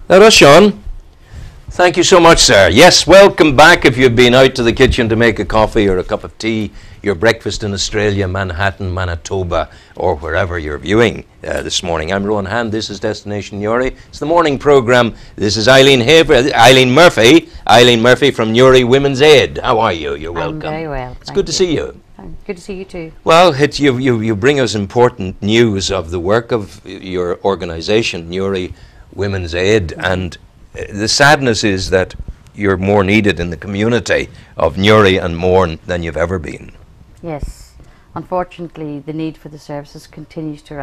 That us, Sean. Thank you so much, sir. Yes, welcome back if you've been out to the kitchen to make a coffee or a cup of tea, your breakfast in Australia, Manhattan, Manitoba, or wherever you're viewing this morning. I'm Rowan Hand. This is Destination Newry. It's the morning programme. This is Eileen Murphy from Newry Women's Aid. How are you? You're welcome. I'm very well. It's good to see you. Good to see you too. Well, you bring us important news of the work of your organisation, Newry Women's Aid, and the sadness is that you're more needed in the community of Newry and Mourne than you've ever been. Yes. Unfortunately, the need for the services continues to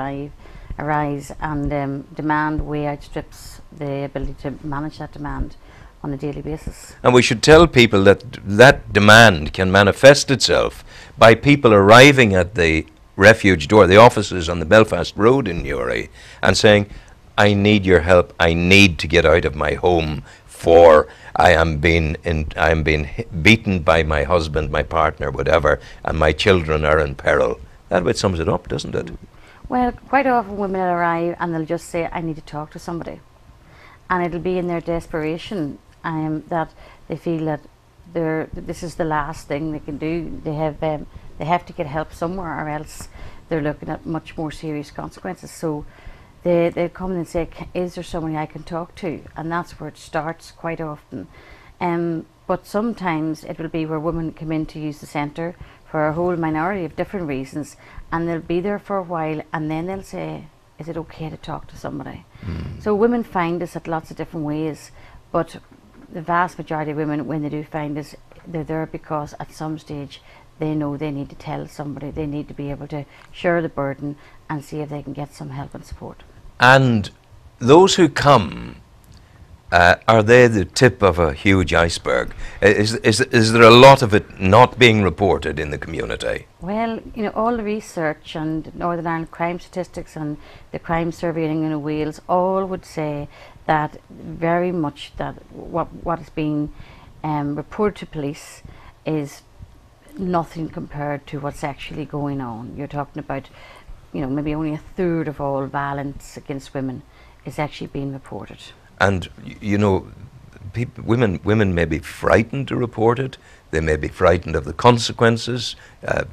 arise, and demand way outstrips the ability to manage that demand on a daily basis. And we should tell people that that demand can manifest itself by people arriving at the refuge door, the offices on the Belfast Road in Newry, and saying, I need your help. I need to get out of my home, for I am being beaten by my husband, my partner, whatever, and my children are in peril. That about sums it up, doesn't it? Well, quite often women will arrive and they'll just say, I need to talk to somebody. And it'll be in their desperation that they feel that this is the last thing they can do. They have to get help somewhere, or else they're looking at much more serious consequences. So they come and say, is there somebody I can talk to? And that's where it starts quite often. But sometimes it will be where women come in to use the centre for a whole minority of different reasons, and they'll be there for a while, and then they'll say, is it okay to talk to somebody? So women find us at lots of different ways, but the vast majority of women, when they do find us, they're there because at some stage they know they need to tell somebody. They need to be able to share the burden and see if they can get some help and support. And those who come, are they the tip of a huge iceberg? Is there a lot of it not being reported in the community? Well, you know, all the research and Northern Ireland crime statistics and the crime survey in England and Wales all would say that very much that what is being reported to police is nothing compared to what's actually going on. You're talking about, you know, maybe only a third of all violence against women is actually being reported. And you know, women may be frightened to report it. They may be frightened of the consequences,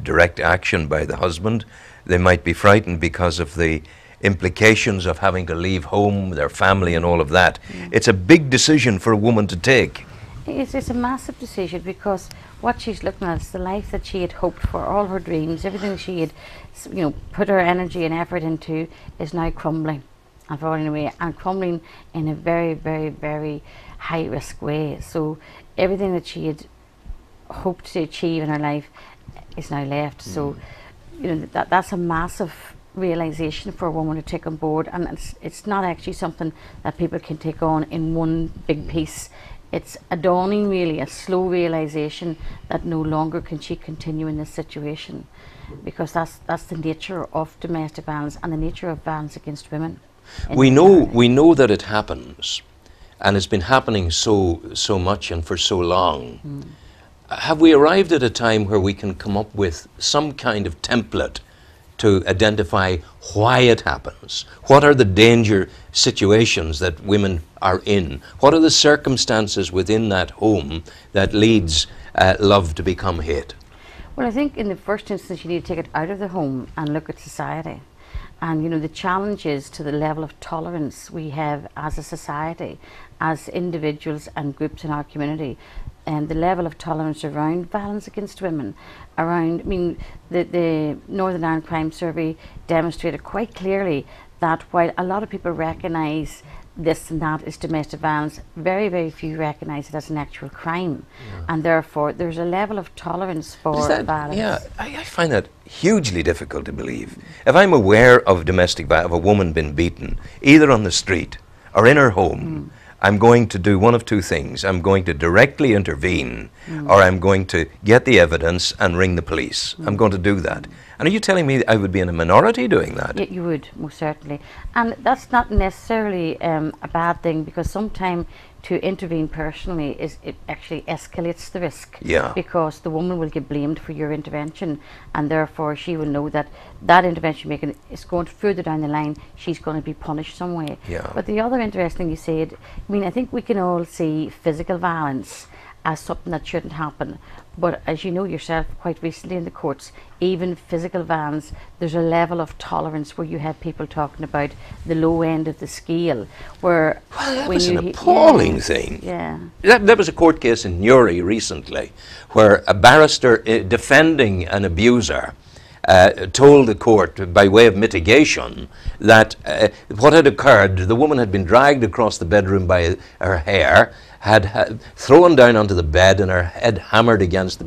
direct action by the husband. They might be frightened because of the implications of having to leave home, their family and all of that. It's a big decision for a woman to take. It's a massive decision, because what she's looking at is the life that she had hoped for, all her dreams, everything she had, you know, put her energy and effort into is now crumbling and falling away, and crumbling in a very, very, very high risk way. So everything that she had hoped to achieve in her life is now left. So, you know, that's a massive realization for a woman to take on board, and it's not actually something that people can take on in one big piece. It's a dawning, really, a slow realization that no longer can she continue in this situation, because that's the nature of domestic violence and the nature of violence against women. We know that it happens, and it's been happening so much and for so long. Have we arrived at a time where we can come up with some kind of template to identify why it happens? What are the danger situations that women are in? What are the circumstances within that home that leads love to become hate? Well, I think in the first instance you need to take it out of the home and look at society. And, you know, the challenges to the level of tolerance we have as a society, as individuals and groups in our community, and the level of tolerance around violence against women, around, I mean, the Northern Ireland Crime Survey demonstrated quite clearly that while a lot of people recognise this and that is domestic violence, very, very few recognise it as an actual crime. And therefore there's a level of tolerance for violence. Yeah, I find that hugely difficult to believe. If I'm aware of domestic violence, of a woman being beaten, either on the street or in her home, I'm going to do one of two things. I'm going to directly intervene, or I'm going to get the evidence and ring the police. I'm going to do that. And are you telling me I would be in a minority doing that? Yeah, you would, most certainly. And that's not necessarily a bad thing, because sometimes to intervene personally it actually escalates the risk. Yeah. Because the woman will get blamed for your intervention, and therefore she will know that that intervention making is going further down the line. She's going to be punished some way. Yeah. But the other interesting thing you said, I mean, I think we can all see physical violence as something that shouldn't happen. But as you know yourself, quite recently in the courts, even physical violence, there's a level of tolerance where you have people talking about the low end of the scale. Where Well, that when was you an appalling yes, thing. Yeah. That was a court case in Newry recently, where a barrister defending an abuser told the court, by way of mitigation, that what had occurred, the woman had been dragged across the bedroom by her hair, had thrown down onto the bed, and her head hammered against the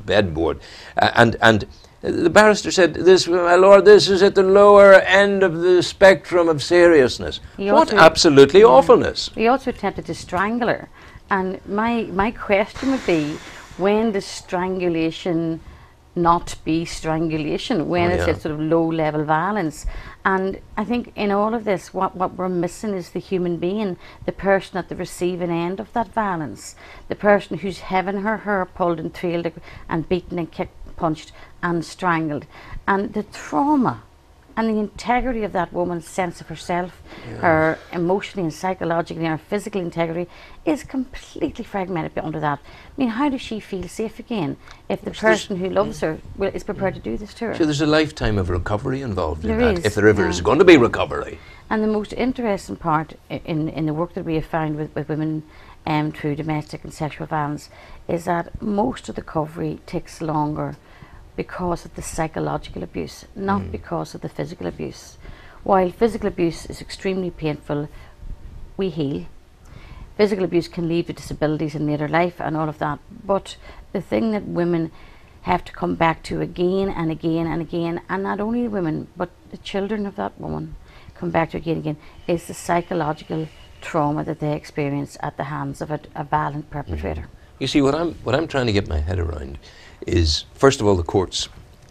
bedboard, and the barrister said, "This, my lord, this is at the lower end of the spectrum of seriousness." What absolutely awfulness! He also attempted to strangle her, and my question would be, when does strangulation not be strangulation? When is it sort of low level violence? And I think in all of this, what we're missing is the human being, the person at the receiving end of that violence, the person who's having her hair pulled and trailed and beaten and kicked, punched and strangled. And the trauma and the integrity of that woman's sense of herself, her emotionally and psychologically, her physical integrity is completely fragmented under that. I mean, how does she feel safe again if the person who loves her is prepared to do this to her? So there's a lifetime of recovery involved in that, is, if there ever is going to be recovery. And the most interesting part in the work that we have found with women through domestic and sexual violence is that most of the recovery takes longer because of the psychological abuse, not because of the physical abuse. While physical abuse is extremely painful, we heal. Physical abuse can lead to disabilities in later life and all of that, but the thing that women have to come back to again and again and again, and not only women, but the children of that woman come back to again and again, is the psychological trauma that they experience at the hands of a violent perpetrator. You see, what I'm trying to get my head around is, first of all, the courts,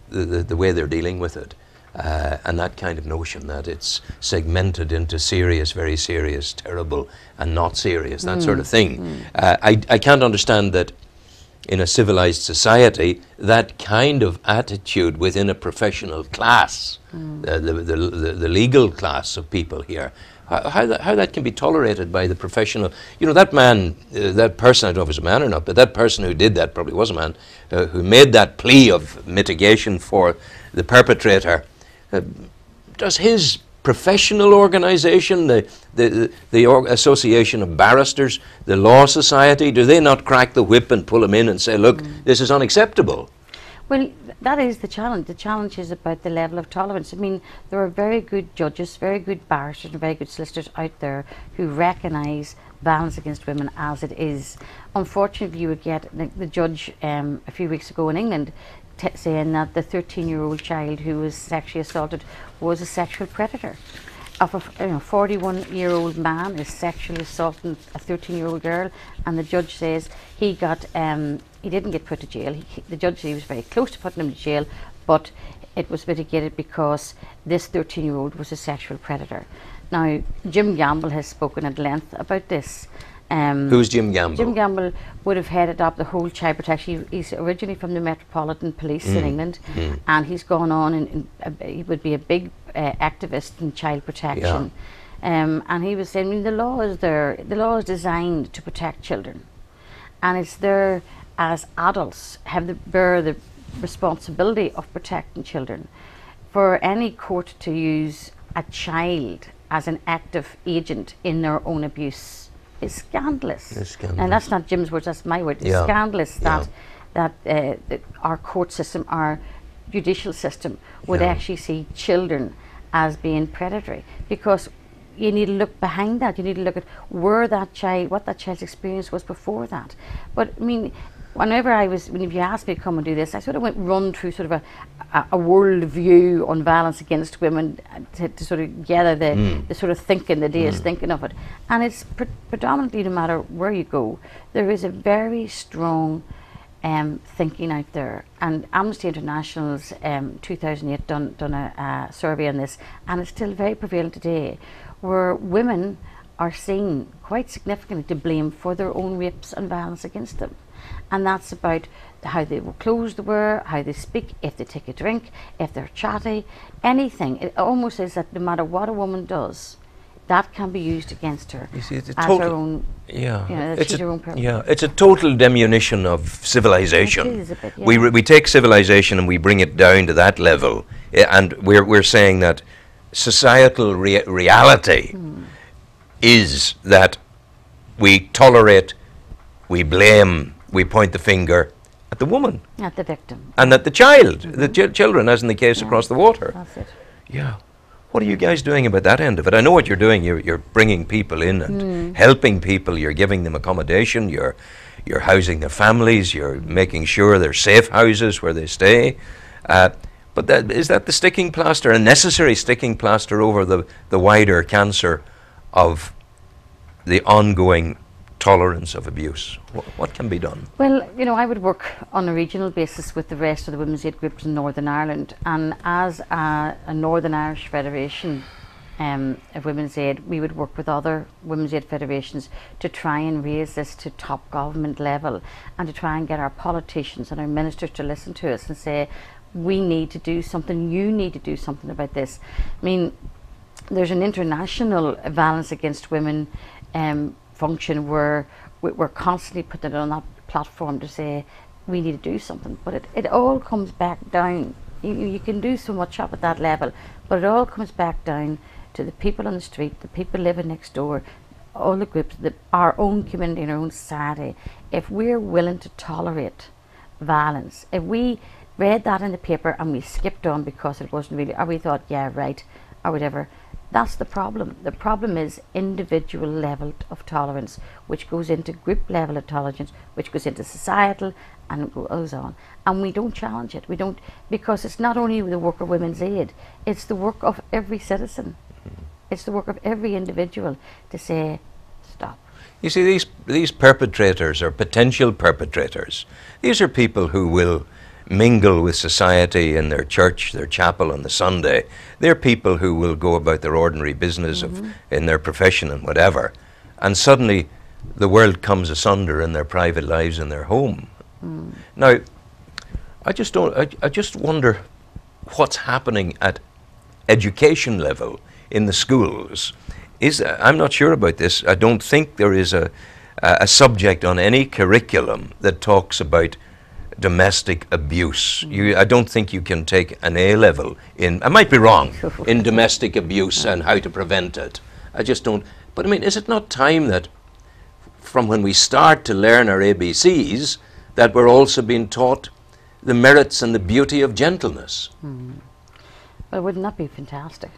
the way they're dealing with it, and that kind of notion that it's segmented into serious, very serious, terrible, and not serious, that sort of thing. I can't understand that in a civilized society, that kind of attitude within a professional class, the legal class of people here, how that can be tolerated by the professional. You know, that man, that person, I don't know if it's a man or not, but that person who did that probably was a man, who made that plea of mitigation for the perpetrator. Does his professional organization, the Association of Barristers, the Law Society, do they not crack the whip and pull him in and say, look, this is unacceptable? Well, that is the challenge. The challenge is about the level of tolerance. I mean, there are very good judges, very good barristers and very good solicitors out there who recognise violence against women as it is. Unfortunately, you would get the judge a few weeks ago in England saying that the 13-year-old child who was sexually assaulted was a sexual predator. Of a 41-year-old man is sexually assaulting a 13-year-old girl, and the judge says he got he didn't get put to jail. The judge said he was very close to putting him to jail, but it was mitigated because this 13-year-old was a sexual predator. Now, Jim Gamble has spoken at length about this. Who's Jim Gamble? Jim Gamble would have headed up the whole child protection. He's originally from the Metropolitan Police in England, and he's gone on and he would be a big activist in child protection. And he was saying, I mean, the law is there. The law is designed to protect children, and it's there as adults bear the responsibility of protecting children. For any court to use a child as an active agent in their own abuse is scandalous. And that's not Jim's words, that's my word. It's scandalous that our court system, our judicial system would actually see children as being predatory, because you need to look behind that. You need to look at what that child's experience was before that. But I mean, whenever you asked me to come and do this, I sort of run through sort of a world view on violence against women to sort of gather the sort of thinking, the day's thinking of it. And it's predominantly, no matter where you go, there is a very strong thinking out there. And Amnesty International's 2008 done a survey on this, and it's still very prevalent today, where women are seen quite significantly to blame for their own rapes and violence against them. And that's about how they clothes they wear, how they speak, if they take a drink, if they're chatty, anything. It almost is that no matter what a woman does, that can be used against her You see, it's a as total, her own. yeah, You know, it's she's a, her own person. yeah, it's a total diminution of civilization. It is a bit, We yeah. we take civilization and we bring it down to that level, and we're saying that societal reality is that we tolerate, we blame, we point the finger at the woman At the victim. and at the child, the children, as in the case Yeah. across the water. That's it. Yeah. What are you guys doing about that end of it? I know what you're doing. You're bringing people in and helping people. You're giving them accommodation. You're housing their families. You're making sure they're safe houses where they stay. But is that the sticking plaster, a necessary sticking plaster over the wider cancer of the ongoing tolerance of abuse? What can be done? Well, you know, I would work on a regional basis with the rest of the women's aid groups in Northern Ireland, and as a Northern Irish Federation of Women's Aid, we would work with other women's aid federations to try and raise this to top government level, and to try and get our politicians and our ministers to listen to us and say, we need to do something, you need to do something about this. I mean, there's an international violence against women function where we're constantly putting it on that platform to say we need to do something, but it all comes back down. You can do so much up at that level, but it all comes back down to the people on the street, the people living next door, all the groups, our own community and our own society. If we're willing to tolerate violence, if we read that in the paper and we skipped on because it wasn't really, or we thought, yeah, right, or whatever, that's the problem. The problem is individual level of tolerance, which goes into group level of tolerance, which goes into societal, and it goes on. And we don't challenge it. We don't, because it's not only the work of Women's Aid, it's the work of every citizen. It's the work of every individual to say, stop. You see, these perpetrators or potential perpetrators, these are people who will mingle with society in their church, their chapel on the Sunday. They're people who will go about their ordinary business in their profession and whatever, and suddenly the world comes asunder in their private lives in their home. Now, I just wonder what's happening at education level in the schools. I'm not sure about this. I don't think there is a subject on any curriculum that talks about domestic abuse. I don't think you can take an A level in, I might be wrong, in domestic abuse and how to prevent it. I just don't. But I mean, is it not time that from when we start to learn our ABCs, that we're also being taught the merits and the beauty of gentleness? Well, wouldn't that be fantastic?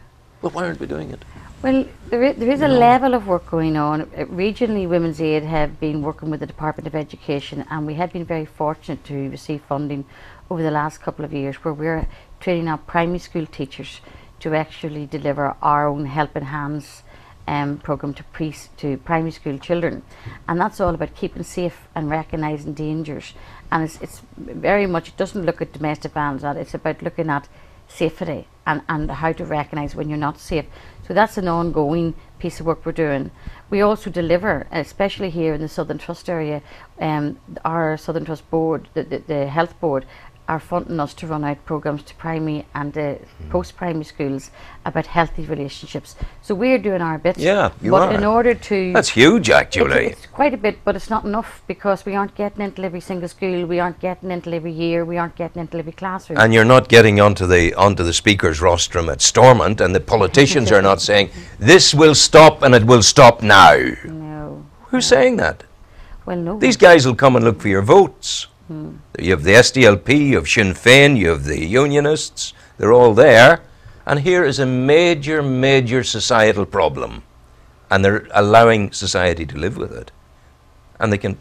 But why aren't we doing it? Well, there is a level of work going on. Regionally, Women's Aid have been working with the Department of Education, and we have been very fortunate to receive funding over the last couple of years, where we're training our primary school teachers to actually deliver our own Helping Hands programme to primary school children. And that's all about keeping safe and recognising dangers. And it's very much, it doesn't look at domestic violence, it's about looking at safety and how to recognise when you're not safe. So that's an ongoing piece of work we're doing. We also deliver, especially here in the Southern Trust area, our Southern Trust board, the health board, are funding us to run out programmes to primary and post-primary schools about healthy relationships. So we're doing our bit. Yeah, you but are. in order to... That's huge, actually. It's quite a bit, but it's not enough, because we aren't getting into every single school, we aren't getting into every year, we aren't getting into every classroom. And you're not getting onto the speaker's rostrum at Stormont, and the politicians are not saying, this will stop and it will stop now. No. Who's saying that? Well, no. These guys will come and look for your votes. You have the SDLP, you have Sinn Féin, you have the Unionists, they're all there. And here is a major, major societal problem. And they're allowing society to live with it. And they can,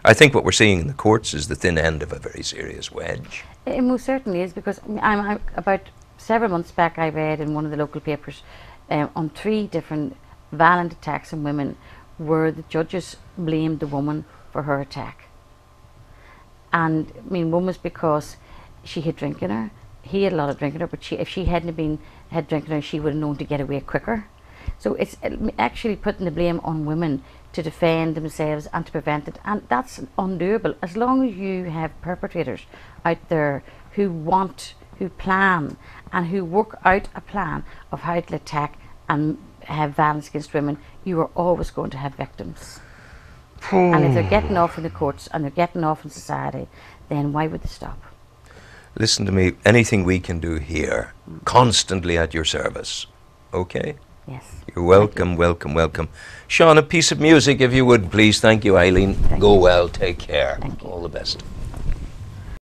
I think what we're seeing in the courts is the thin end of a very serious wedge. It most certainly is, because I'm about several months back, I read in one of the local papers on 3 different violent attacks on women where the judges blamed the woman for her attack. And I mean, one was because she had drink in her, he had a lot of drink in her, but if she hadn't had drink in her, she would have known to get away quicker. So it's actually putting the blame on women to defend themselves and to prevent it, and that's undoable. As long as you have perpetrators out there who plan, and who work out a plan of how to attack and have violence against women, you are always going to have victims. And if they're getting off in the courts and they're getting off in society, then why would they stop? Listen to me, anything we can do here, constantly at your service. Okay? Yes. You're welcome, welcome, welcome. Sean, a piece of music if you would, please. Thank you, Eileen. Go well, take care. Thank you. All the best.